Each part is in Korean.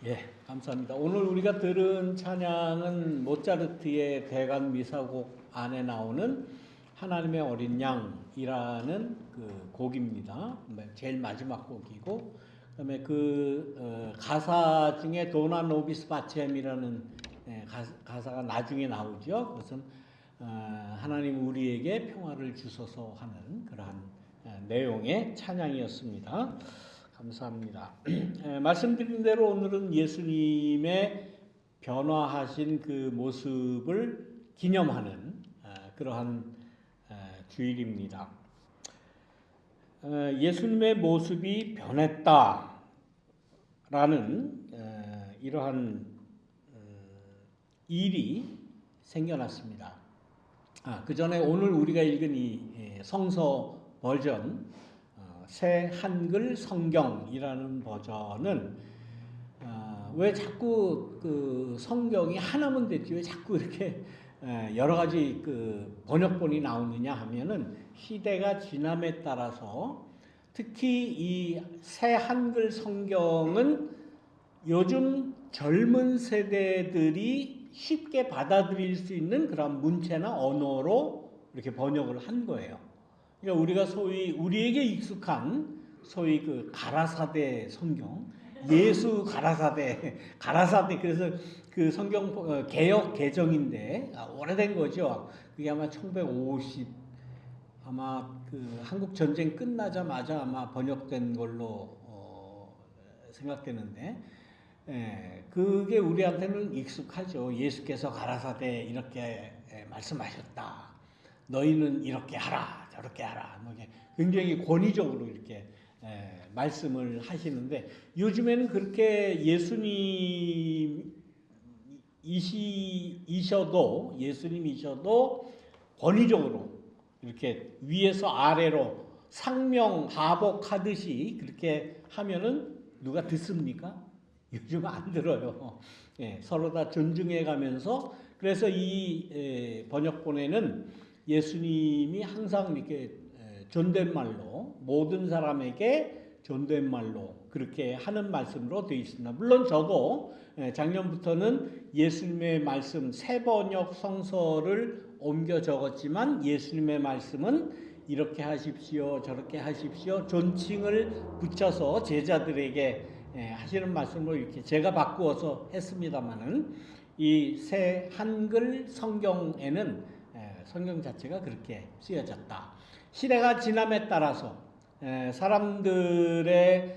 예, 감사합니다. 오늘 우리가 들은 찬양은 모차르트의 대관 미사곡 안에 나오는 하나님의 어린 양이라는 그 곡입니다. 제일 마지막 곡이고, 그다음에 가사 중에 도나 노비스 바체엠이라는 가사가 나중에 나오죠. 그것은 하나님 우리에게 평화를 주소서 하는 그러한 내용의 찬양이었습니다. 감사합니다. 말씀드린 대로 오늘은 예수님의 변화하신 그 모습을 기념하는 그러한 주일입니다. 예수님의 모습이 변했다라는 이러한 일이 생겨났습니다. 그 전에 오늘 우리가 읽은 이 성서 버전 새 한글 성경이라는 버전은 왜 자꾸 그 성경이 하나면 됐지 왜 자꾸 이렇게 여러 가지 그 번역본이 나오느냐 하면은 시대가 지남에 따라서 특히 이 새 한글 성경은 요즘 젊은 세대들이 쉽게 받아들일 수 있는 그런 문체나 언어로 이렇게 번역을 한 거예요. 그러니까 우리가 소위 우리에게 익숙한 소위 그 가라사대 성경, 예수 가라사대 그래서 그 성경 개역 개정인데 오래된 거죠. 그게 아마 1950 아마 그 한국 전쟁 끝나자마자 아마 번역된 걸로 생각되는데, 그게 우리한테는 익숙하죠. 예수께서 가라사대 이렇게 말씀하셨다. 너희는 이렇게 하라, 저렇게 하라. 뭐 굉장히 권위적으로 이렇게 말씀을 하시는데 요즘에는 그렇게 예수님이셔도 권위적으로 이렇게 위에서 아래로 상명하복하듯이 그렇게 하면은 누가 듣습니까? 요즘 안 들어요. 서로 다 존중해 가면서 그래서 이 번역본에는 예수님이 항상 이렇게 존댓말로 모든 사람에게 존댓말로 그렇게 하는 말씀으로 되어 있습니다. 물론 저도 작년부터는 예수님의 말씀 새 번역 성서를 옮겨 적었지만 예수님의 말씀은 이렇게 하십시오, 저렇게 하십시오, 존칭을 붙여서 제자들에게 하시는 말씀으로 이렇게 제가 바꾸어서 했습니다만은 이 새 한글 성경에는 성경 자체가 그렇게 쓰여졌다. 시대가 지남에 따라서 사람들의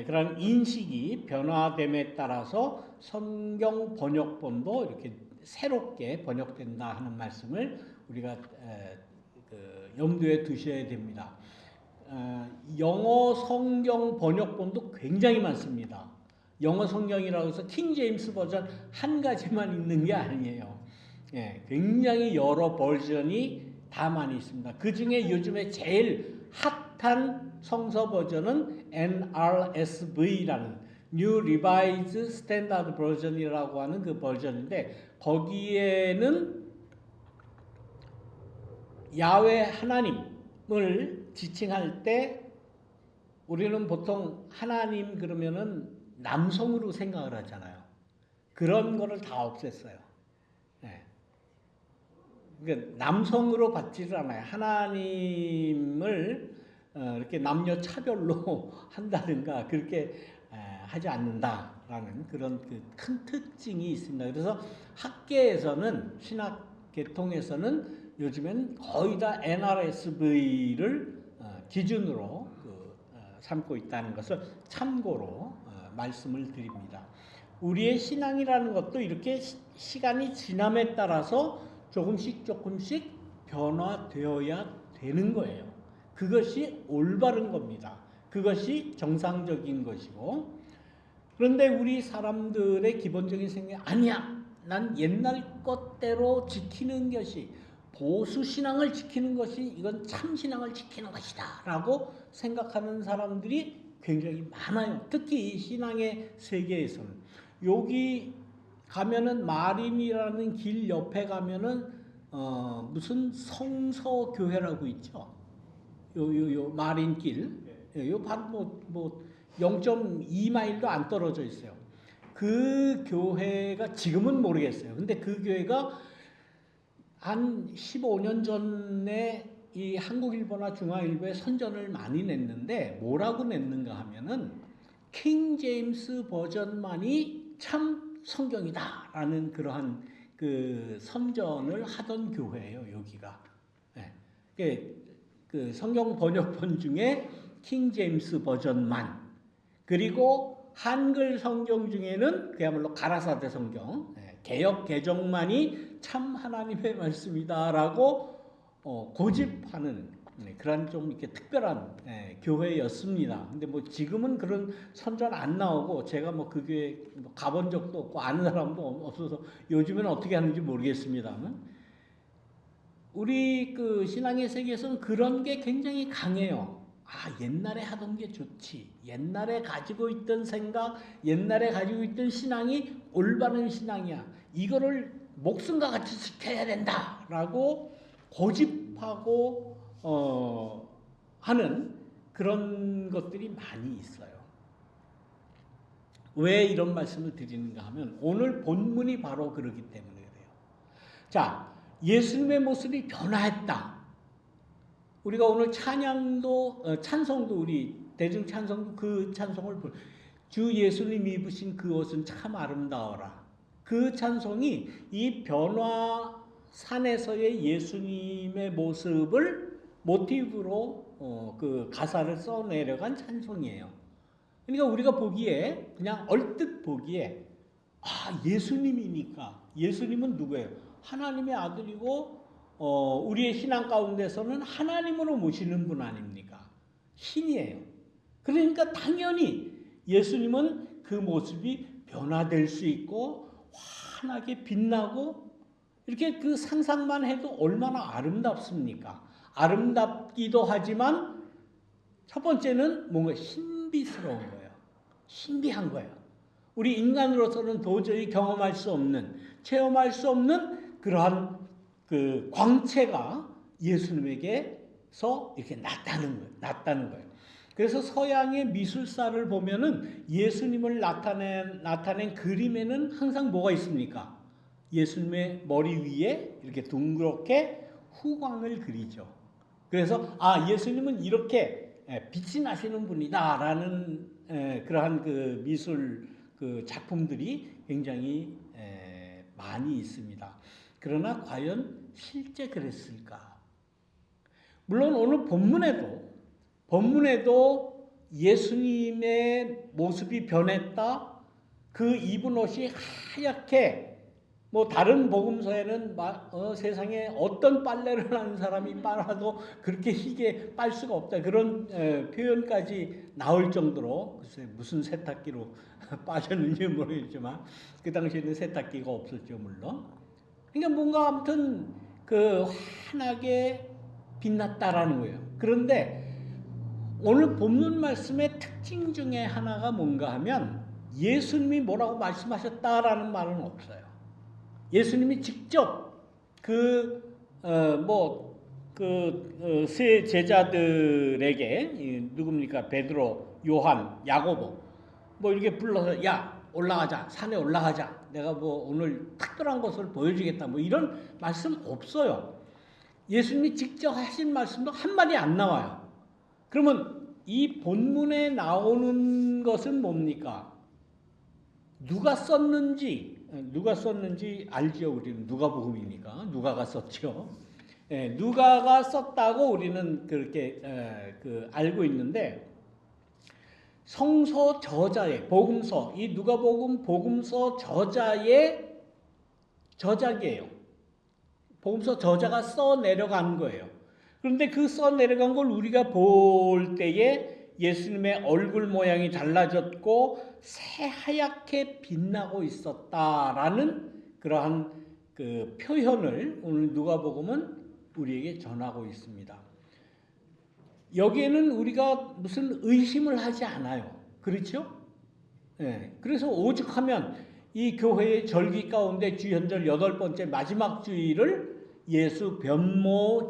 그런 인식이 변화됨에 따라서 성경 번역본도 이렇게 새롭게 번역된다 하는 말씀을 우리가 염두에 두셔야 됩니다. 영어 성경 번역본도 굉장히 많습니다. 영어 성경이라고 해서 킹 제임스 버전 한 가지만 있는 게 아니에요. 굉장히 여러 버전이 다 많이 있습니다. 그 중에 요즘에 제일 핫한 성서 버전은 NRSV라는 New Revised Standard Version이라고 하는 그 버전인데 거기에는 야훼 하나님을 지칭할 때 우리는 보통 하나님 그러면은 남성으로 생각을 하잖아요. 그런 거를 다 없앴어요. 그러니까 남성으로 받지를 않아요. 하나님을 이렇게 남녀 차별로 한다든가 그렇게 하지 않는다라는 그런 그 큰 특징이 있습니다. 그래서 학계에서는 신학 계통에서는 요즘엔 거의 다 NRSV를 기준으로 삼고 있다는 것을 참고로 말씀을 드립니다. 우리의 신앙이라는 것도 이렇게 시간이 지남에 따라서 조금씩 변화되어야 되는 거예요. 그것이 올바른 겁니다. 그것이 정상적인 것이고, 그런데 우리 사람들의 기본적인 생각이 아니야. 난 옛날 것대로 지키는 것이 보수 신앙을 지키는 것이 이건 참 신앙을 지키는 것이다 라고 생각하는 사람들이 굉장히 많아요. 특히 이 신앙의 세계에서는 여기 가면은 마림이라는 길 옆에 가면은 무슨 성서교회라고 있죠. 요 마림길. 요 바로 뭐 0.2마일도 안 떨어져 있어요. 그 교회가 지금은 모르겠어요. 근데 그 교회가 한 15년 전에 이 한국일보나 중앙일보에 선전을 많이 냈는데 뭐라고 냈는가 하면은 킹 제임스 버전만이 참 성경이다라는 그러한 그 선전을 하던 교회예요, 여기가. 네. 그 성경 번역본 중에 킹 제임스 버전만, 그리고 한글 성경 중에는 그야말로 가라사대 성경, 개역 개정만이 참 하나님의 말씀이다라고 고집하는 그런 좀 이렇게 특별한 교회였습니다. 근데 뭐 지금은 그런 선전 안 나오고 제가 뭐 그 교회 가본 적도 없고 아는 사람도 없어서 요즘에는 어떻게 하는지 모르겠습니다만, 우리 그 신앙의 세계에서는 그런 게 굉장히 강해요. 아, 옛날에 하던 게 좋지. 옛날에 가지고 있던 생각, 옛날에 가지고 있던 신앙이 올바른 신앙이야. 이거를 목숨과 같이 지켜야 된다라고 고집하고 하는 그런 것들이 많이 있어요. 왜 이런 말씀을 드리는가 하면 오늘 본문이 바로 그러기 때문에 그래요. 자, 예수님의 모습이 변화했다. 우리가 오늘 찬양도 찬송도 우리 대중 찬송도 그 찬송을 주 예수님 입으신 그 옷은 참 아름다워라. 그 찬송이 이 변화산에서의 예수님의 모습을 모티브로 그 가사를 써내려간 찬송이에요. 그러니까 우리가 보기에 그냥 얼뜻 보기에 아, 예수님이니까. 예수님은 누구예요? 하나님의 아들이고 우리의 신앙 가운데서는 하나님으로 모시는 분 아닙니까? 신이에요. 그러니까 당연히 예수님은 그 모습이 변화될 수 있고 환하게 빛나고 이렇게 그 상상만 해도 얼마나 아름답습니까? 아름답기도 하지만 첫 번째는 뭔가 신비스러운 거예요. 신비한 거예요. 우리 인간으로서는 도저히 경험할 수 없는, 체험할 수 없는 그러한 그 광채가 예수님에게서 이렇게 났다는 거예요. 그래서 서양의 미술사를 보면은 예수님을 나타낸 그림에는 항상 뭐가 있습니까? 예수님의 머리 위에 이렇게 둥그렇게 후광을 그리죠. 그래서 아, 예수님은 이렇게 빛이 나시는 분이다라는 그러한 그 미술 그 작품들이 굉장히 많이 있습니다. 그러나 과연 실제 그랬을까? 물론 오늘 본문에도 예수님의 모습이 변했다. 그 입은 옷이 하얗게, 뭐 다른 복음서에는 세상에 어떤 빨래를 하는 사람이 빨아도 그렇게 희게 빨 수가 없다. 그런 표현까지 나올 정도로, 글쎄 무슨 세탁기로 빠졌는지 모르겠지만 그 당시에는 세탁기가 없었죠, 물론. 그러니까 뭔가 아무튼 그 환하게 빛났다라는 거예요. 그런데 오늘 본문 말씀의 특징 중에 하나가 뭔가 하면 예수님이 뭐라고 말씀하셨다라는 말은 없어요. 예수님이 직접 세 제자들에게 누굽니까? 베드로, 요한, 야고보 뭐 이렇게 불러서 야, 올라가자, 산에 올라가자, 내가 뭐 오늘 특별한 것을 보여주겠다, 뭐 이런 말씀 없어요. 예수님이 직접 하신 말씀도 한마디 안 나와요. 그러면 이 본문에 나오는 것은 뭡니까? 누가 썼는지 알죠. 우리는 누가복음이니까 누가가 썼죠. 누가가 썼다고 우리는 그렇게 알고 있는데, 성서 저자의 복음서, 이 누가복음 복음서 저자의 저작이에요. 복음서 저자가 써 내려간 거예요. 그런데 그 써 내려간 걸 우리가 볼 때에 예수님의 얼굴 모양이 달라졌고 새하얗게 빛나고 있었다라는 그러한 그 표현을 오늘 누가복음은 우리에게 전하고 있습니다. 여기에는 우리가 무슨 의심을 하지 않아요. 그렇죠? 그래서 오죽하면 이 교회의 절기 가운데 주현절 8번째 마지막 주일을 예수 변모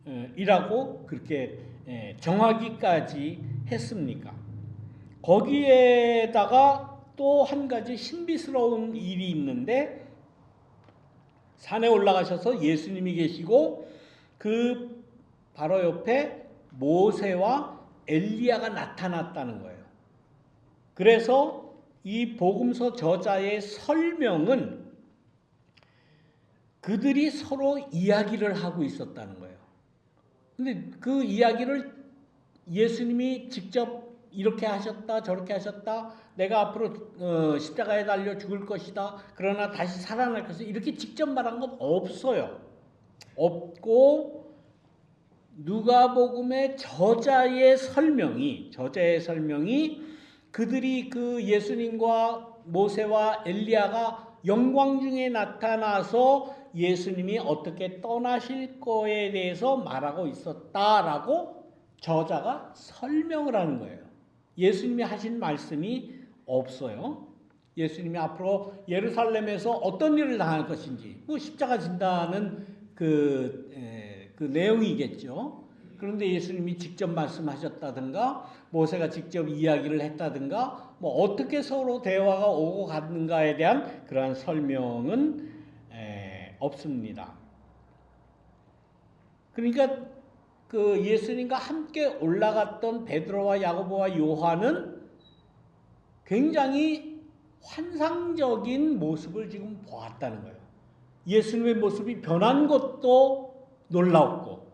주일이라고 그렇게 정하기까지 했습니까? 거기에다가 또 한 가지 신비스러운 일이 있는데 산에 올라가셔서 예수님이 계시고 그 바로 옆에 모세와 엘리야가 나타났다는 거예요. 그래서 이 복음서 저자의 설명은 그들이 서로 이야기를 하고 있었다는 거예요. 근데 그 이야기를 예수님이 직접 이렇게 하셨다 저렇게 하셨다 내가 앞으로 십자가에 달려 죽을 것이다 그러나 다시 살아날 것이다 이렇게 직접 말한 건 없어요. 없고 누가복음의 저자의 설명이 그들이 그 예수님과 모세와 엘리야가 영광 중에 나타나서 예수님이 어떻게 떠나실 거에 대해서 말하고 있었다라고 저자가 설명을 하는 거예요. 예수님이 하신 말씀이 없어요. 예수님이 앞으로 예루살렘에서 어떤 일을 당할 것인지 십자가 진다는 그 내용이겠죠. 그런데 예수님이 직접 말씀하셨다든가 모세가 직접 이야기를 했다든가 어떻게 서로 대화가 오고 갔는가에 대한 그러한 설명은 없습니다. 그러니까 그 예수님과 함께 올라갔던 베드로와 야고보와 요한은 굉장히 환상적인 모습을 지금 보았다는 거예요. 예수님의 모습이 변한 것도 놀라웠고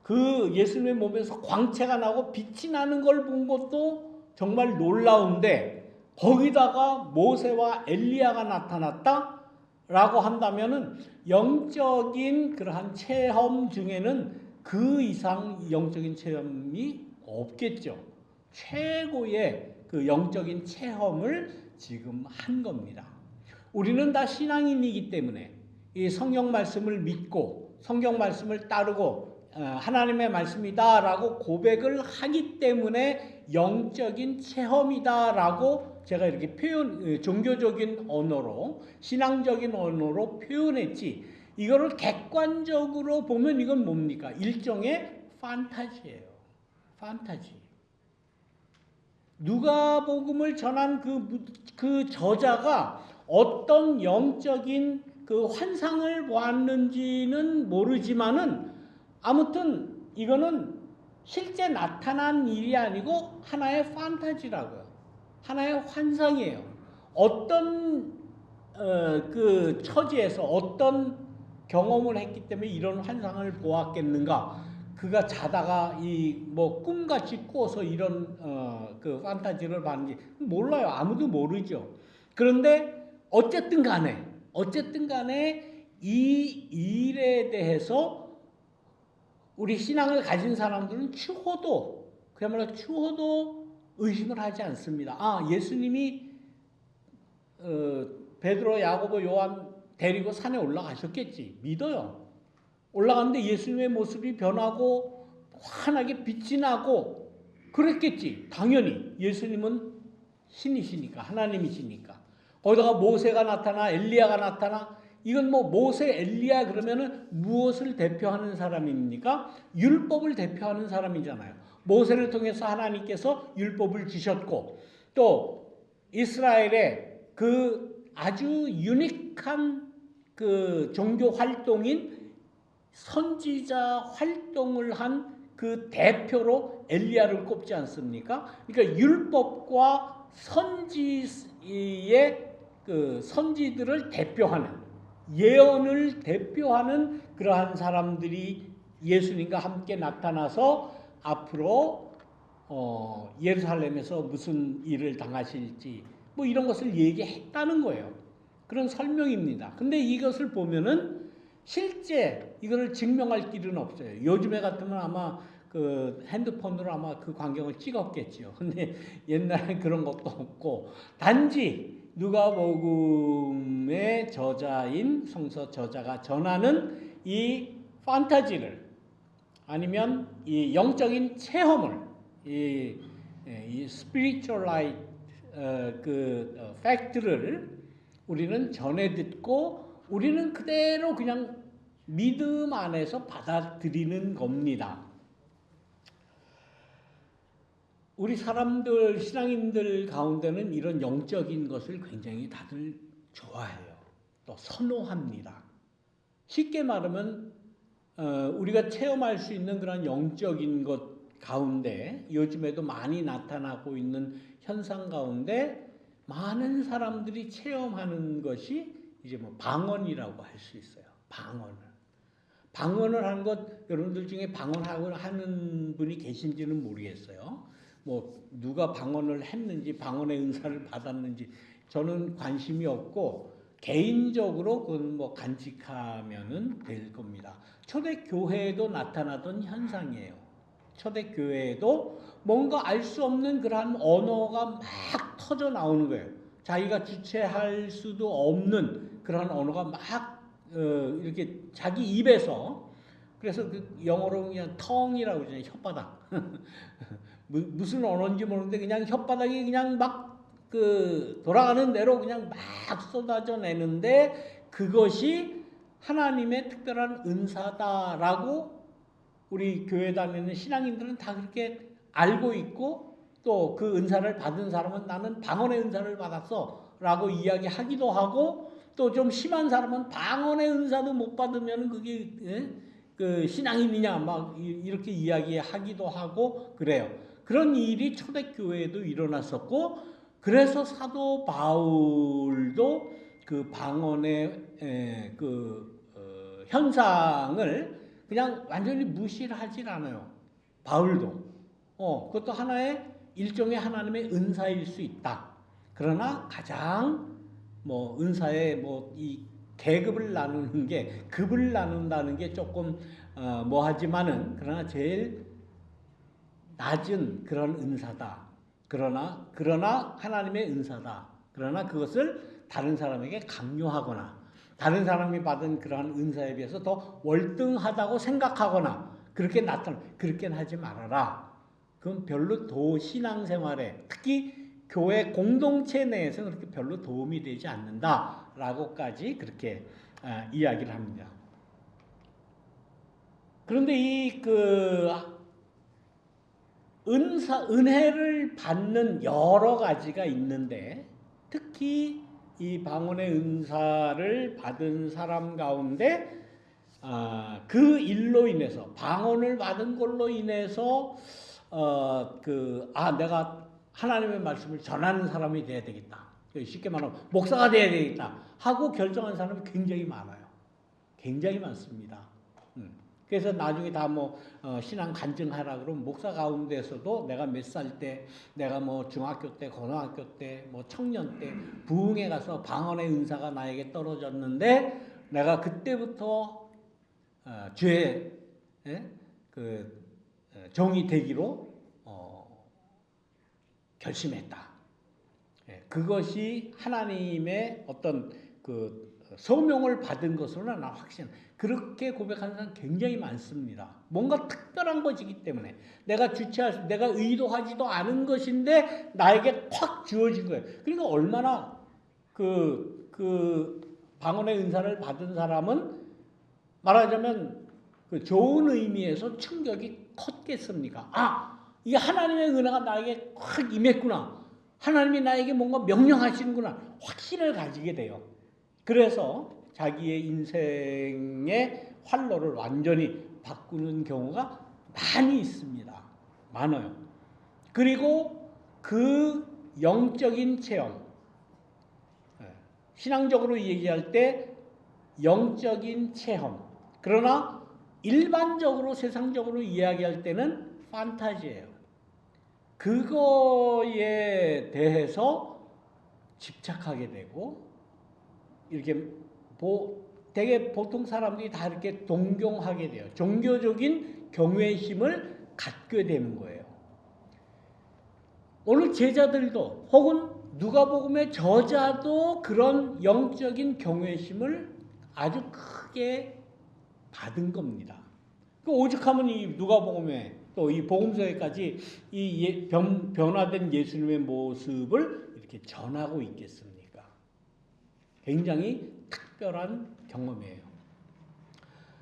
그 예수님의 몸에서 광채가 나고 빛이 나는 걸 본 것도 정말 놀라운데 거기다가 모세와 엘리야가 나타났다라고 한다면은 영적인 그러한 체험 중에는 그 이상 영적인 체험이 없겠죠. 최고의 그 영적인 체험을 지금 한 겁니다. 우리는 다 신앙인이기 때문에 이 성경 말씀을 믿고 성경 말씀을 따르고 하나님의 말씀이다라고 고백을 하기 때문에 영적인 체험이다라고 제가 이렇게 종교적인 언어로 신앙적인 언어로 표현했지 이거를 객관적으로 보면 이건 뭡니까? 일종의 판타지예요. 판타지. 누가복음을 전한 그 저자가 어떤 영적인 그 환상을 보았는지는 모르지만은 아무튼 이거는 실제 나타난 일이 아니고 하나의 판타지라고요. 하나의 환상이에요. 어떤 그 처지에서 어떤 경험을 했기 때문에 이런 환상을 보았겠는가? 그가 자다가 꿈같이 꾸어서 이런 그 판타지를 봤는지 몰라요. 아무도 모르죠. 그런데 어쨌든 간에 이 일에 대해서 우리 신앙을 가진 사람들은 그야말로 추호도 의심을 하지 않습니다. 예수님이 베드로, 야고보, 요한 데리고 산에 올라가셨겠지. 믿어요. 올라갔는데 예수님의 모습이 변하고 환하게 빛이 나고 그랬겠지. 당연히 예수님은 신이시니까 하나님이시니까. 거기다가 모세가 나타나 엘리야가 나타나 이건 모세 엘리야 그러면은 무엇을 대표하는 사람입니까? 율법을 대표하는 사람이잖아요. 모세를 통해서 하나님께서 율법을 주셨고 또 이스라엘의 그 아주 유니크한 그 종교 활동인 선지자 활동을 한 그 대표로 엘리야를 꼽지 않습니까? 그러니까 율법과 선지의 그 선지들을 대표하는 예언을 대표하는 그러한 사람들이 예수님과 함께 나타나서 앞으로 예루살렘에서 무슨 일을 당하실지 이런 것을 얘기했다는 거예요. 그런 설명입니다. 근데 이것을 보면은 실제 이거를 증명할 길은 없어요. 요즘에 같으면 아마 그 핸드폰으로 아마 그 광경을 찍었겠지요. 근데 옛날에 그런 것도 없고 단지 누가복음의 저자인 성서 저자가 전하는 이 판타지를 아니면 이 영적인 체험을 이 spiritualite 그 팩트를 우리는 전해 듣고 우리는 그대로 그냥 믿음 안에서 받아들이는 겁니다. 우리 사람들, 신앙인들 가운데는 이런 영적인 것을 굉장히 다들 좋아해요. 또 선호합니다. 쉽게 말하면 우리가 체험할 수 있는 그런 영적인 것 가운데 요즘에도 많이 나타나고 있는 현상 가운데 많은 사람들이 체험하는 것이 이제 뭐 방언이라고 할 수 있어요. 방언을 하는 것, 여러분들 중에 방언하고 하는 분이 계신지는 모르겠어요. 뭐 누가 방언을 했는지, 방언의 은사를 받았는지 저는 관심이 없고 개인적으로 그건 뭐 간직하면은 될 겁니다. 초대교회에도 나타나던 현상이에요. 초대교회에도 뭔가 알 수 없는 그러한 언어가 막 터져 나오는 거예요. 자기가 주체할 수도 없는 그러한 언어가 막 이렇게 자기 입에서, 그래서 그 영어로 그냥 텅이라고 그러잖아요. 혓바닥. 무슨 언어인지 모르는데 그냥 혓바닥이 그냥 막 그 돌아가는 대로 그냥 막 쏟아져 내는데 그것이 하나님의 특별한 은사다라고 우리 교회 다니는 신앙인들은 다 그렇게 알고 있고, 또 그 은사를 받은 사람은 나는 방언의 은사를 받았어 라고 이야기하기도 하고, 또 좀 심한 사람은 방언의 은사도 못 받으면 그게 그 신앙인이냐 막 이렇게 이야기하기도 하고 그래요. 그런 일이 초대교회에도 일어났었고, 그래서 사도 바울도 그 방언의 현상을 그냥 완전히 무시를 하질 않아요. 바울도. 그것도 하나의 일종의 하나님의 은사일 수 있다. 그러나 가장 뭐 은사의 뭐 이 계급을 나누는 게, 급을 나눈다는 게 조금 뭐하지만은 그러나 제일 낮은 그런 은사다. 그러나 하나님의 은사다. 그러나 그것을 다른 사람에게 강요하거나 다른 사람이 받은 그러한 은사에 비해서 더 월등하다고 생각하거나 그렇게는 하지 말아라. 그건 별로 신앙생활에, 특히 교회 공동체 내에서는 그렇게 별로 도움이 되지 않는다라고까지 그렇게 이야기를 합니다. 그런데 은혜를 받는 여러 가지가 있는데, 특히 이 방언의 은사를 받은 사람 가운데 그 일로 인해서, 방언을 받은 걸로 인해서 내가 하나님의 말씀을 전하는 사람이 돼야 되겠다. 쉽게 말하면 목사가 돼야 되겠다 하고 결정한 사람이 굉장히 많아요. 굉장히 많습니다. 그래서 나중에 다 신앙 간증하라 그러면 목사 가운데서도 내가 몇 살 때, 내가 뭐 중학교 때, 고등학교 때, 뭐 청년 때 부흥회 가서 방언의 은사가 나에게 떨어졌는데 내가 그때부터 주의 종이 되기로 결심했다. 그것이 하나님의 어떤 그 소명을 받은 것으로는 나 확신. 그렇게 고백하는 사람 굉장히 많습니다. 뭔가 특별한 것이기 때문에 내가 내가 의도하지도 않은 것인데 나에게 확 주어진 거예요. 그러니까 얼마나 그 방언의 은사를 받은 사람은 말하자면 그 좋은 의미에서 충격이 컸겠습니까? 이게 하나님의 은혜가 나에게 확 임했구나. 하나님이 나에게 뭔가 명령하시는구나. 확신을 가지게 돼요. 그래서 자기의 인생의 활로를 완전히 바꾸는 경우가 많이 있습니다. 많아요. 그리고 그 영적인 체험, 신앙적으로 얘기할 때 영적인 체험, 그러나 일반적으로 세상적으로 이야기할 때는 판타지예요. 그거에 대해서 집착하게 되고, 이렇게 되게 보통 사람들이 다 이렇게 동경하게 돼요. 종교적인 경외심을 갖게 되는 거예요. 오늘 제자들도 혹은 누가복음의 저자도 그런 영적인 경외심을 아주 크게 받은 겁니다. 오죽하면 이 누가복음에 또 이 복음서에까지 이 변화된 예수님의 모습을 이렇게 전하고 있겠습니까? 굉장히 특별한 경험이에요.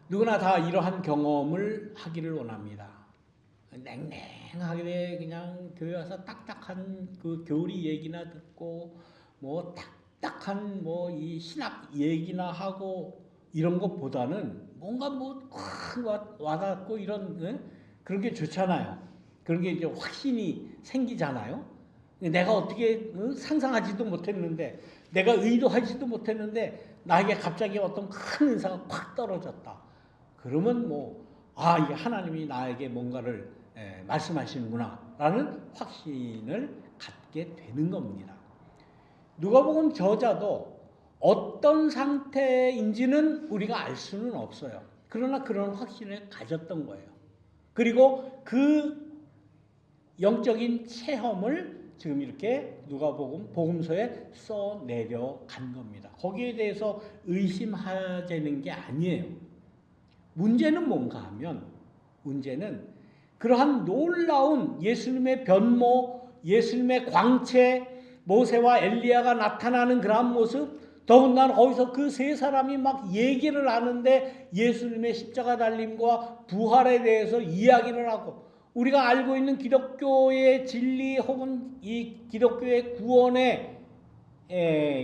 누구나 다 이러한 경험을 하기를 원합니다. 냉랭하게 그냥 교회 와서 딱딱한 그 교리 얘기나 듣고 뭐 딱딱한 뭐 이 신학 얘기나 하고 이런 것보다는 뭔가 뭐 와닿고 이런 그런 게 좋잖아요. 그런 게 이제 확신이 생기잖아요. 내가 어떻게 상상하지도 못했는데 내가 의도하지도 못했는데 나에게 갑자기 어떤 큰 은사가 콱 떨어졌다. 그러면 이게 하나님이 나에게 뭔가를 말씀하시는구나라는 확신을 갖게 되는 겁니다. 누가복음 저자도 어떤 상태인지는 우리가 알 수는 없어요. 그러나 그런 확신을 가졌던 거예요. 그리고 그 영적인 체험을 지금 이렇게 누가복음 복음서에 써 내려간 겁니다. 거기에 대해서 의심하자는 게 아니에요. 문제는 뭔가 하면 문제는 그러한 놀라운 예수님의 변모, 예수님의 광채, 모세와 엘리야가 나타나는 그러한 모습, 더군다나 거기서 그 세 사람이 막 얘기를 하는데 예수님의 십자가 달림과 부활에 대해서 이야기를 하고 우리가 알고 있는 기독교의 진리 혹은 이 기독교의 구원의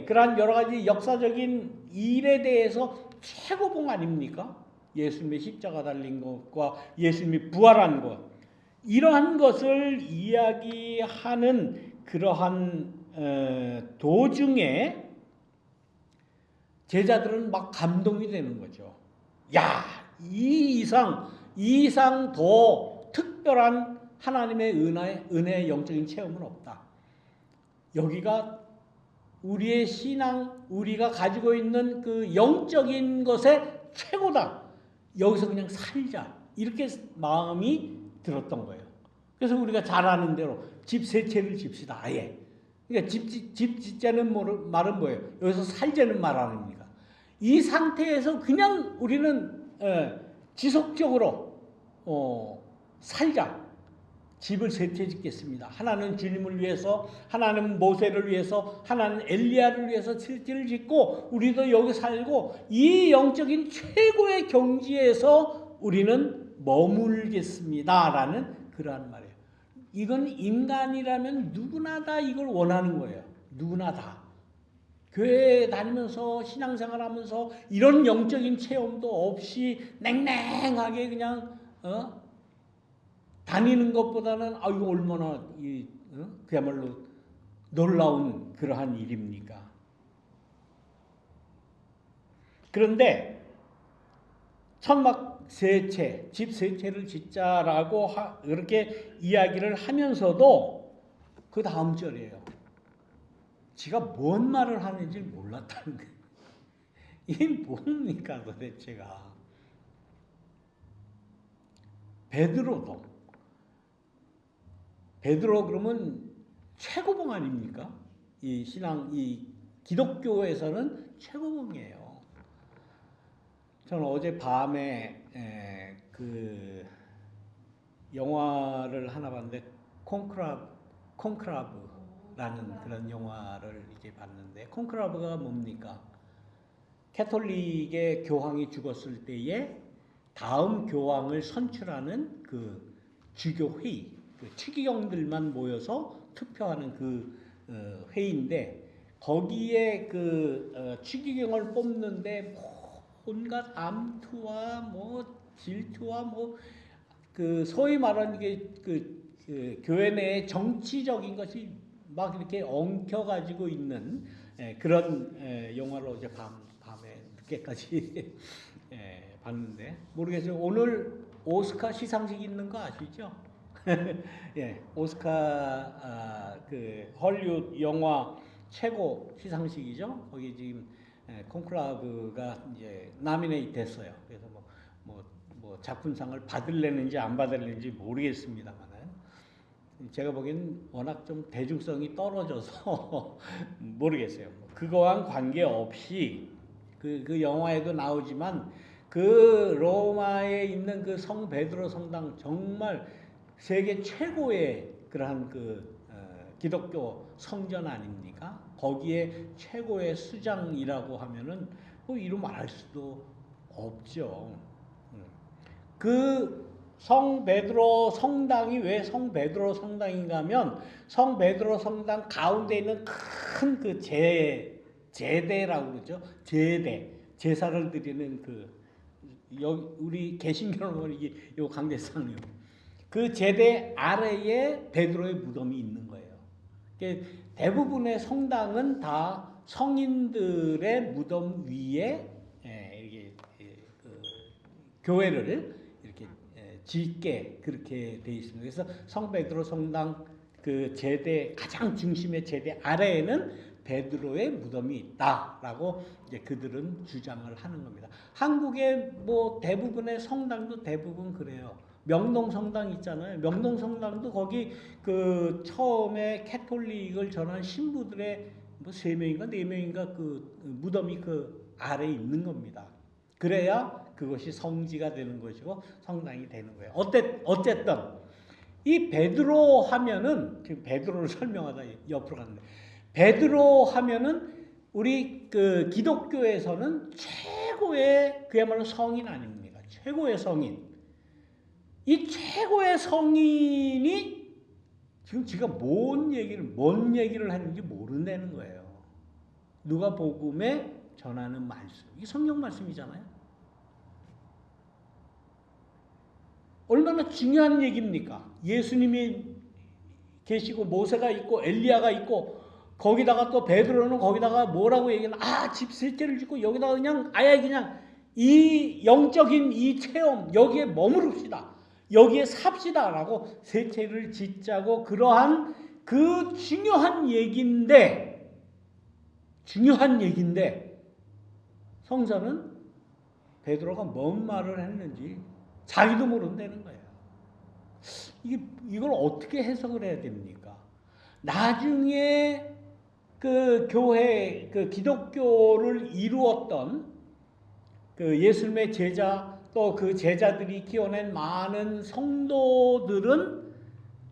그러한 여러 가지 역사적인 일에 대해서 최고봉 아닙니까? 예수님의 십자가 달린 것과 예수님이 부활한 것, 이러한 것을 이야기하는 그러한 도중에 제자들은 막 감동이 되는 거죠. 야, 이 이상 더 특별한 하나님의 은혜의 영적인 체험은 없다. 여기가 우리의 신앙, 우리가 가지고 있는 그 영적인 것의 최고다. 여기서 그냥 살자. 이렇게 마음이 들었던 거예요. 그래서 우리가 잘 아는 대로 집 세 채를 집시다. 아예. 그러니까 집 짓자는 말은 뭐예요? 여기서 살자는 말 아닙니까? 이 상태에서 그냥 우리는 지속적으로 살자. 집을 세 채 짓겠습니다. 하나는 주님을 위해서, 하나는 모세를 위해서, 하나는 엘리야를 위해서 집을 짓고 우리도 여기 살고 이 영적인 최고의 경지에서 우리는 머물겠습니다라는 그러한 말이에요. 이건 인간이라면 누구나 다 이걸 원하는 거예요. 누구나 다. 교회 다니면서 신앙생활하면서 이런 영적인 체험도 없이 냉랭하게 그냥 다니는 것보다는 이거 얼마나 그야말로 놀라운 그러한 일입니까? 그런데 천막 세 채, 집 세 채를 짓자라고 그렇게 이야기를 하면서도 그 다음 절이에요. 지가 뭔 말을 하는지 몰랐다는 거예요. 이게 뭡니까 도대체가. 베드로 그러면 최고봉 아닙니까? 이 신앙, 이 기독교에서는 최고봉이에요. 저는 어제 밤에 그 영화를 하나 봤는데 콘크라브라는 그런 영화를 이제 봤는데 콘크라브가 뭡니까? 캐톨릭의 교황이 죽었을 때에 다음 교황을 선출하는 그 주교 회의, 그 추기경들만 모여서 투표하는 그 회의인데 거기에 그 추기경을 뽑는데 온갖 암투와 뭐 질투와 뭐 그 소위 말하는 그 교회 내에 정치적인 것이 막 이렇게 엉켜가지고 있는 그런 영화를 어제 밤에 늦게까지 봤는데 모르겠어요. 오늘 오스카 시상식 있는 거 아시죠? 예, 오스카 그 헐리우드 영화 최고 시상식이죠. 거기 지금 콘클라브가 이제 나미네이트 됐어요. 그래서 뭐 작품상을 받을래는지 안 받을래는지 모르겠습니다만은 제가 보기엔 워낙 좀 대중성이 떨어져서 모르겠어요. 그거와는 관계없이 그 영화에도 나오지만 그 로마에 있는 그 성 베드로 성당 정말 세계 최고의 그러한 그 기독교 성전 아닙니까? 거기에 최고의 수장이라고 하면은 뭐 이루 말할 수도 없죠. 그 성 베드로 성당이 왜 성 베드로 성당인가 하면 성 베드로 성당 가운데 있는 큰 그 제대라고 그러죠. 제사를 드리는 우리 개신교를 보면 이게 요 강대상이요. 그 제대 아래에 베드로의 무덤이 있는 거예요. 대부분의 성당은 다 성인들의 무덤 위에 이렇게 교회를 이렇게 짓게 그렇게 돼 있습니다. 그래서 성 베드로 성당 그 제대 가장 중심의 제대 아래에는 베드로의 무덤이 있다라고 이제 그들은 주장을 하는 겁니다. 한국의 뭐 대부분의 성당도 대부분 그래요. 명동 성당 있잖아요. 명동 성당도 거기 그 처음에 캐톨릭을 전한 신부들의 뭐 3명인가 4명인가 그 무덤이 그 아래에 있는 겁니다. 그래야 그것이 성지가 되는 것이고 성당이 되는 거예요. 어쨌든 이 베드로 하면은 지금 베드로를 설명하다 옆으로 갔는데 베드로 하면은 우리 그 기독교에서는 최고의 그야말로 성인 아닙니까? 최고의 성인. 이 최고의 성인이 지금 지가 뭔 얘기를 하는지 모른다는 거예요. 누가복음에 전하는 말씀. 이게 성경 말씀이잖아요. 얼마나 중요한 얘기입니까? 예수님이 계시고 모세가 있고 엘리야가 있고 거기다가 또 베드로는 거기다가 뭐라고 얘기하나 집 셋째를 짓고 여기다가 그냥 그냥 이 영적인 이 체험 여기에 머무릅시다. 여기에 삽시다라고 셋째를 짓자고 그러한 그 중요한 얘기인데 성서는 베드로가 뭔 말을 했는지 자기도 모른다는 거예요. 이걸 어떻게 해석을 해야 됩니까? 나중에 그 교회, 그 기독교를 이루었던 그 예수님의 제자 또 그 제자들이 키워낸 많은 성도들은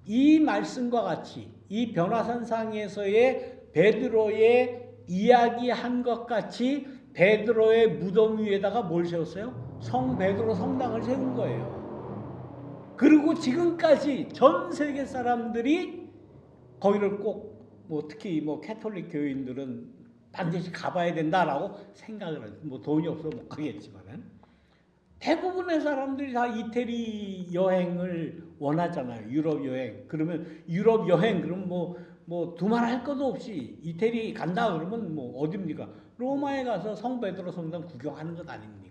이 말씀과 같이 이 변화산상에서의 베드로의 이야기한 것 같이 베드로의 무덤 위에다가 뭘 세웠어요? 성 베드로 성당을 세운 거예요. 그리고 지금까지 전 세계 사람들이 거기를 꼭 뭐 특히 뭐 캐톨릭 교인들은 반드시 가봐야 된다라고 생각을 해요. 뭐 돈이 없어서 못 가겠지만은 대부분의 사람들이 다 이태리 여행을 원하잖아요. 유럽 여행. 그러면 유럽 여행 그러면 뭐 두말할 것도 없이 이태리 간다 그러면 뭐 어딥니까? 로마에 가서 성 베드로 성당 구경하는 것 아닙니까?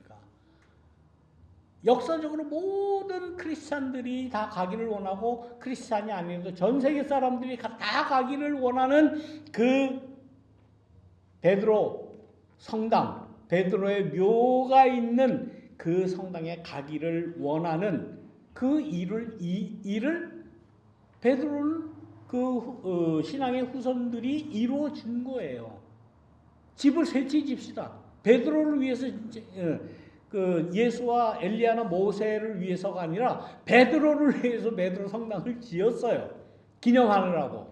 역사적으로 모든 크리스찬들이 다 가기를 원하고 크리스찬이 아니어도 전 세계 사람들이 다 가기를 원하는 그 베드로 성당, 베드로의 묘가 있는 그 성당에 가기를 원하는 그 일을 베드로는 그 신앙의 후손들이 이루어 준 거예요. 집을 셋째 집시다. 베드로를 위해서 그 예수와 엘리야나 모세를 위해서가 아니라 베드로를 위해서 베드로 성당을 지었어요. 기념하느라고.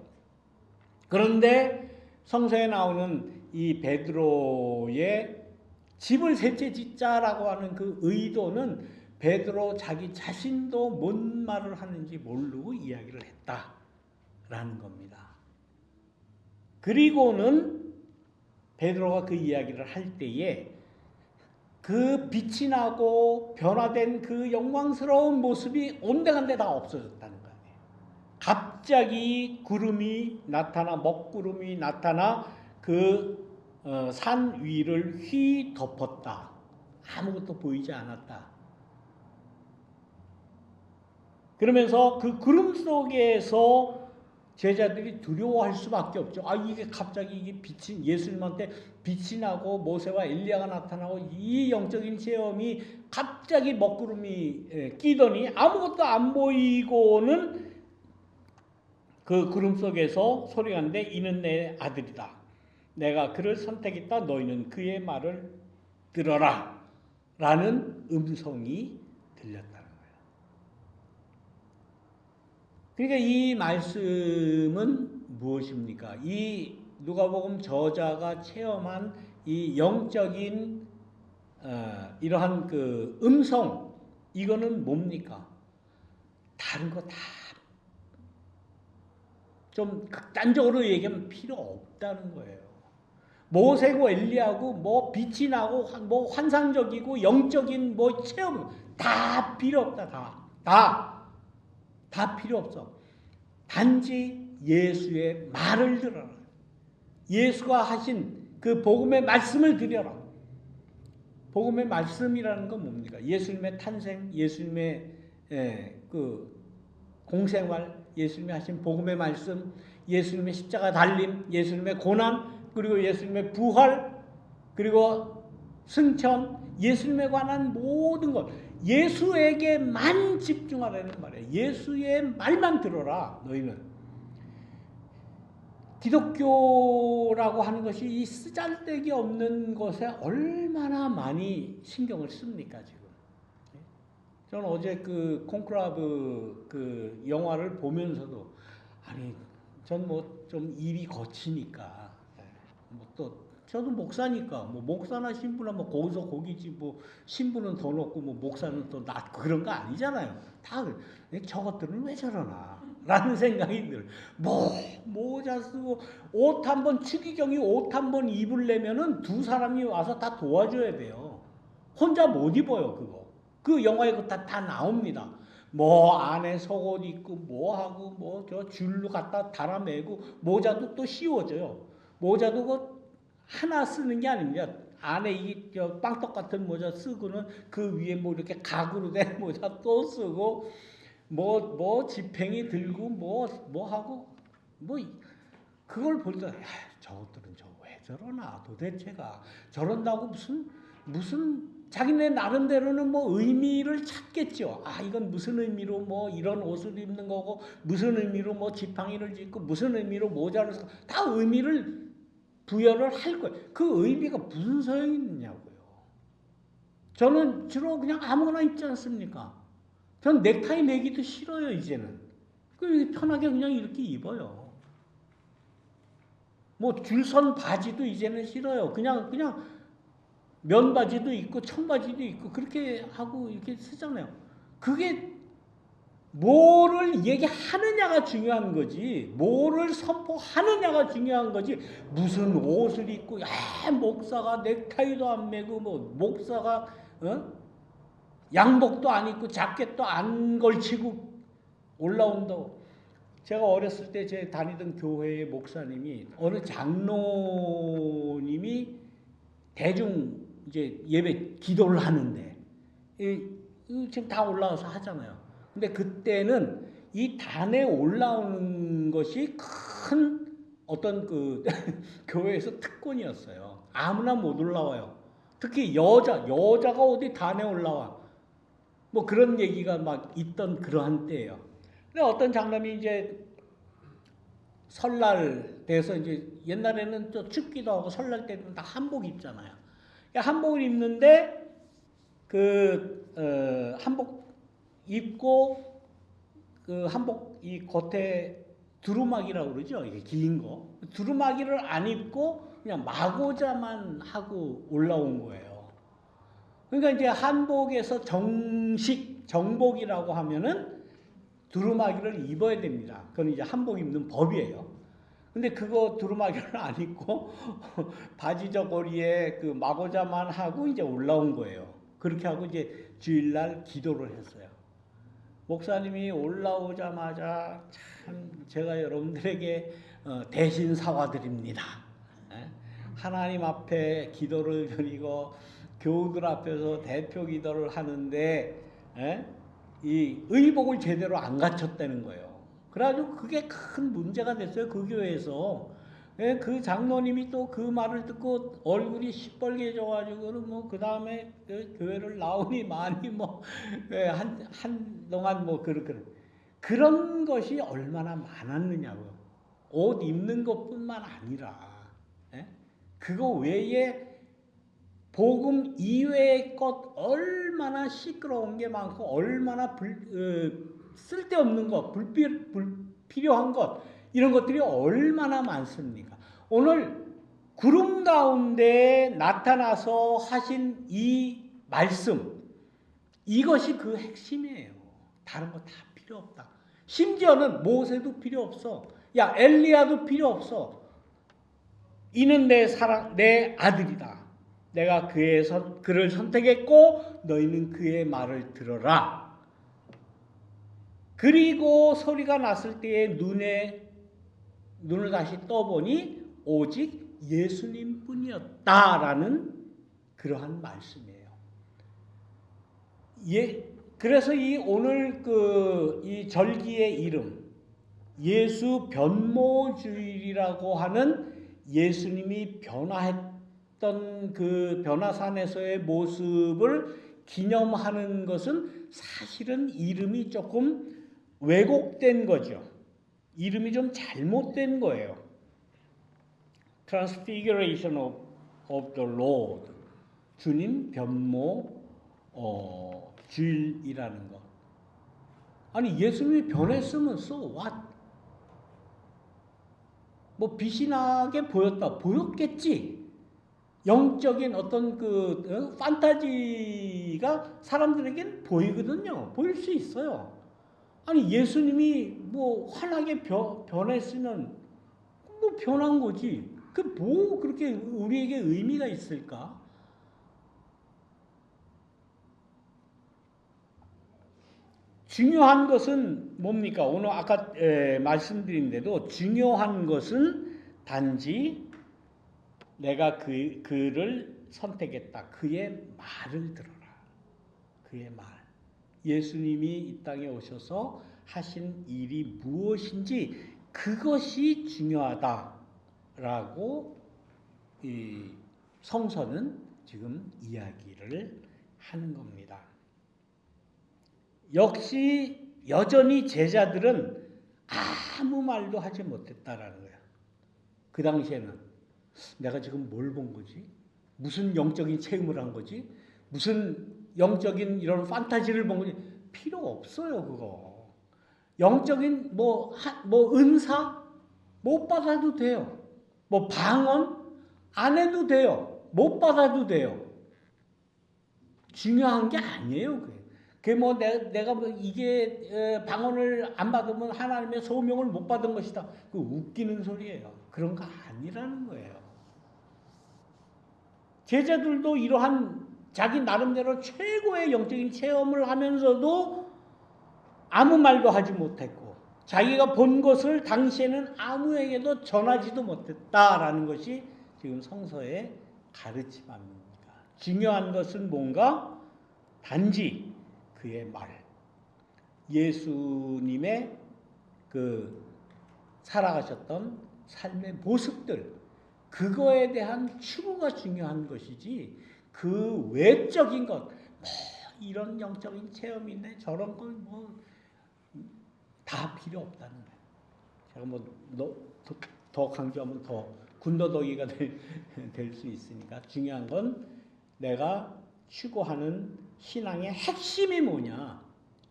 그런데 성서에 나오는 이 베드로의 집을 셋째 짓자라고 하는 그 의도는 베드로 자기 자신도 뭔 말을 하는지 모르고 이야기를 했다라는 겁니다. 그리고는 베드로가 그 이야기를 할 때에 그 빛이 나고 변화된 그 영광스러운 모습이 온데간데 다 없어졌다는 거예요. 갑자기 구름이 나타나 먹구름이 나타나 그 산 위를 휘 덮었다. 아무것도 보이지 않았다. 그러면서 그 구름 속에서 제자들이 두려워할 수밖에 없죠. 이게 갑자기 이게 빛이 예수님한테 빛이 나고 모세와 엘리야가 나타나고 이 영적인 체험이 갑자기 먹구름이 끼더니 아무것도 안 보이고는 그 구름 속에서 소리가 나는데 이는 내 아들이다. 내가 그를 선택했다. 너희는 그의 말을 들어라. 라는 음성이 들렸다는 거예요. 그러니까 이 말씀은 무엇입니까? 이 누가복음 저자가 체험한 이 영적인 이러한 그 음성 이거는 뭡니까? 다른 거 다 좀 극단적으로 얘기하면 필요 없다는 거예요. 모세고 엘리야고 뭐 빛이 나고 뭐 환상적이고 영적인 뭐 체험 다 필요 없다. 다 필요 없어. 단지 예수의 말을 들어라. 예수가 하신 그 복음의 말씀을 들여라. 복음의 말씀이라는 건 뭡니까? 예수님의 탄생, 예수님의 그 공생활, 예수님이 하신 복음의 말씀, 예수님의 십자가 달림, 예수님의 고난, 그리고 예수님의 부활, 그리고 승천, 예수님에 관한 모든 것, 예수에게만 집중하라는 말이에요. 예수의 말만 들어라, 너희는. 기독교라고 하는 것이 이 쓰잘데기 없는 것에 얼마나 많이 신경을 씁니까, 지금? 저는 어제 그 콘클라브 그 영화를 보면서도, 아니, 전 뭐 좀 입이 거치니까, 뭐 또, 저도 목사니까, 뭐 목사나 신부나 뭐 거기서 거기지, 뭐 신부는 더 높고, 뭐 목사는 더 낮고 그런 거 아니잖아요. 다, 저것들은 왜 저러나? 라는 생각이 들. 모자 쓰고, 옷 한 번, 추기경이 옷 한 번 입으려면은 두 사람이 와서 다 도와줘야 돼요. 혼자 못 입어요, 그거. 그 영화에 다 나옵니다. 뭐 안에 속옷 입고 뭐 하고 뭐 저 줄로 갖다 달아매고 모자도 또 씌워져요. 모자도 그 하나 쓰는 게 아닙니다. 안에 이 저 빵떡 같은 모자 쓰고는 그 위에 뭐 이렇게 각으로 된 모자 또 쓰고 뭐 지팽이 들고 뭐 하고 뭐 그걸 볼 때 저것들은 저 왜 저러나 도대체가 저런다고 무슨 자기네 나름대로는 뭐 의미를 찾겠죠. 아, 이건 무슨 의미로 뭐 이런 옷을 입는 거고, 무슨 의미로 뭐 지팡이를 짚고, 무슨 의미로 모자를 쓰고, 다 의미를 부여를 할 거예요. 그 의미가 무슨 소용이 있느냐고요. 저는 주로 그냥 아무거나 입지 않습니까? 전 넥타이 매기도 싫어요, 이제는. 편하게 그냥 이렇게 입어요. 뭐 줄선 바지도 이제는 싫어요. 그냥 면바지도 있고 청바지도 있고 그렇게 하고 이렇게 쓰잖아요. 그게 뭐를 얘기하느냐가 중요한 거지, 뭐를 선포하느냐가 중요한 거지, 무슨 옷을 입고, 목사가 넥타이도 안 매고, 뭐, 목사가, 양복도 안 입고, 자켓도 안 걸치고 올라온다고. 제가 어렸을 때 제 다니던 교회의 목사님이, 어느 장로님이 대중 이제 예배 기도를 하는데, 지금 다 올라와서 하잖아요. 근데 그때는 이 단에 올라오는 것이 큰 어떤 그 교회에서 특권이었어요. 아무나 못 올라와요. 특히 여자가 어디 단에 올라와. 뭐 그런 얘기가 막 있던 그러한 때예요. 근데 어떤 장남이 이제 설날 돼서 이제 옛날에는 또 춥기도 하고 설날 때는 다 한복 입잖아요. 한복을 입는데 한복 입고 그 한복 이 겉에 두루마기라고 그러죠. 이게 긴 거. 두루마기를 안 입고 그냥 마고자만 하고 올라온 거예요. 그러니까 이제 한복에서 정복이라고 하면은 두루마기를 입어야 됩니다. 그건 이제 한복 입는 법이에요. 근데 그거 두루마기를 안 입고 바지 저고리에 그 마고자만 하고 이제 올라온 거예요. 그렇게 하고 이제 주일날 기도를 했어요. 목사님이 올라오자마자 참 제가 여러분들에게 대신 사과드립니다. 하나님 앞에 기도를 드리고 교우들 앞에서 대표 기도를 하는데 이 의복을 제대로 안 갖췄다는 거예요. 그래가지고 그게 큰 문제가 됐어요. 그 교회에서. 그 장로님이 또 그 말을 듣고 얼굴이 시뻘개져가지고는 뭐 그 다음에 교회를 나오니 많이 뭐 한동안 뭐 그런 것이 얼마나 많았느냐고요. 옷 입는 것뿐만 아니라 그거 외에 복음 이외의 것 얼마나 시끄러운 게 많고 얼마나 쓸데없는 것, 불필요한 것 이런 것들이 얼마나 많습니까? 오늘 구름 가운데 나타나서 하신 이 말씀 이것이 그 핵심이에요. 다른 거 다 필요 필요 없다. 심지어는 모세도 필요 없어. 야, 엘리야도 필요 없어. 이는 내 사랑, 내 아들이다. 내가 그를 선택했고 너희는 그의 말을 들어라. 그리고 소리가 났을 때에 눈을 다시 떠보니 오직 예수님뿐이었다라는 그러한 말씀이에요. 그래서 오늘 이 절기의 이름 예수 변모주일이라고 하는 예수님이 변화했던 그 변화산에서의 모습을 기념하는 것은 사실은 이름이 조금 왜곡된 거죠. 이름이 좀 잘못된 거예요. Transfiguration of the Lord, 주님 변모 주일이라는 것. 아니 예수님이 변했으면 so what? 뭐 빛이 나게 보였겠지. 영적인 어떤 판타지가 사람들에겐 보이거든요. 보일 수 있어요. 아니 예수님이 뭐 환하게 변했으면 뭐 변한 거지. 그 뭐 그렇게 우리에게 의미가 있을까? 중요한 것은 뭡니까? 오늘 아까 말씀드린 대로 중요한 것은 단지 내가 그를 선택했다. 그의 말을 들어라. 그의 말. 예수님이 이 땅에 오셔서 하신 일이 무엇인지 그것이 중요하다라고 이 성서는 지금 이야기를 하는 겁니다. 역시 여전히 제자들은 아무 말도 하지 못했다라는 거예요. 그 당시에는 내가 지금 뭘 본 거지? 무슨 영적인 체험을 한 거지? 무슨 영적인 이런 판타지를 본 거지? 필요 없어요, 그거. 영적인 뭐 은사 못 받아도 돼요. 뭐 방언 안 해도 돼요. 못 받아도 돼요. 중요한 게 아니에요, 그게. 뭐 내가 뭐 이게 방언을 안 받으면 하나님의 소명을 못 받은 것이다. 그 웃기는 소리예요. 그런 거 아니라는 거예요. 제자들도 이러한 자기 나름대로 최고의 영적인 체험을 하면서도 아무 말도 하지 못했고 자기가 본 것을 당시에는 아무에게도 전하지도 못했다라는 것이 지금 성서의 가르침입니다. 중요한 것은 뭔가 단지 그의 말, 예수님의 그 살아가셨던 삶의 모습들, 그거에 대한 추구가 중요한 것이지 그 외적인 것, 뭐 이런 영적인 체험인데 저런 건 뭐 다 필요 없다는 거예요. 제가 뭐 더 강조하면 더 군더더기가 될 수 있으니까 중요한 건 내가 추구하는 신앙의 핵심이 뭐냐,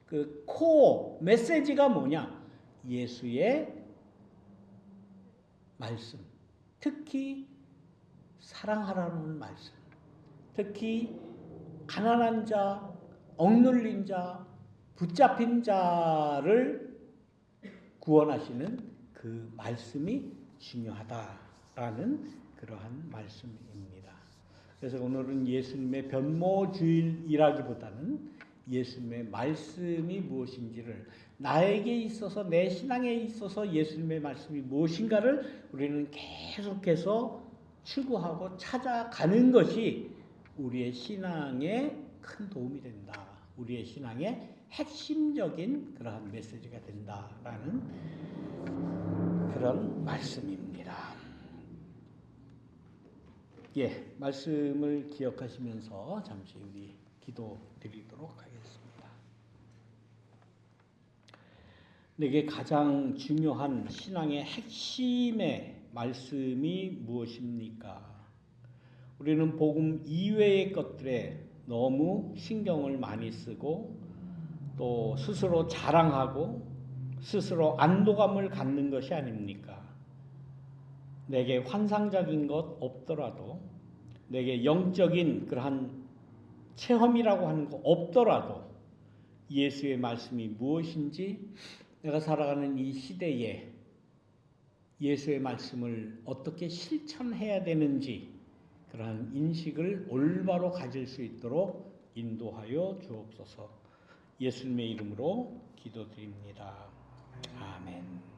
그 코어 메시지가 뭐냐, 예수의 말씀, 특히 사랑하라는 말씀, 특히 가난한 자, 억눌린 자, 붙잡힌 자를 구원하시는 그 말씀이 중요하다라는 그러한 말씀입니다. 그래서 오늘은 예수님의 변모주일이라기보다는 예수님의 말씀이 무엇인지를, 나에게 있어서 내 신앙에 있어서 예수님의 말씀이 무엇인가를 우리는 계속해서 추구하고 찾아가는 것이 우리의 신앙에 큰 도움이 된다. 우리의 신앙의 핵심적인 그러한 메시지가 된다라는 그런 말씀입니다. 예, 말씀을 기억하시면서 잠시 우리 기도 드리도록 하겠습니다. 내게 가장 중요한 신앙의 핵심의 말씀이 무엇입니까? 우리는 복음 이외의 것들에 너무 신경을 많이 쓰고 또 스스로 자랑하고 스스로 안도감을 갖는 것이 아닙니까? 내게 환상적인 것 없더라도, 내게 영적인 그러한 체험이라고 하는 거 없더라도 예수의 말씀이 무엇인지, 내가 살아가는 이 시대에 예수의 말씀을 어떻게 실천해야 되는지 그러한 인식을 올바로 가질 수 있도록 인도하여 주옵소서. 예수님의 이름으로 기도드립니다. 아멘.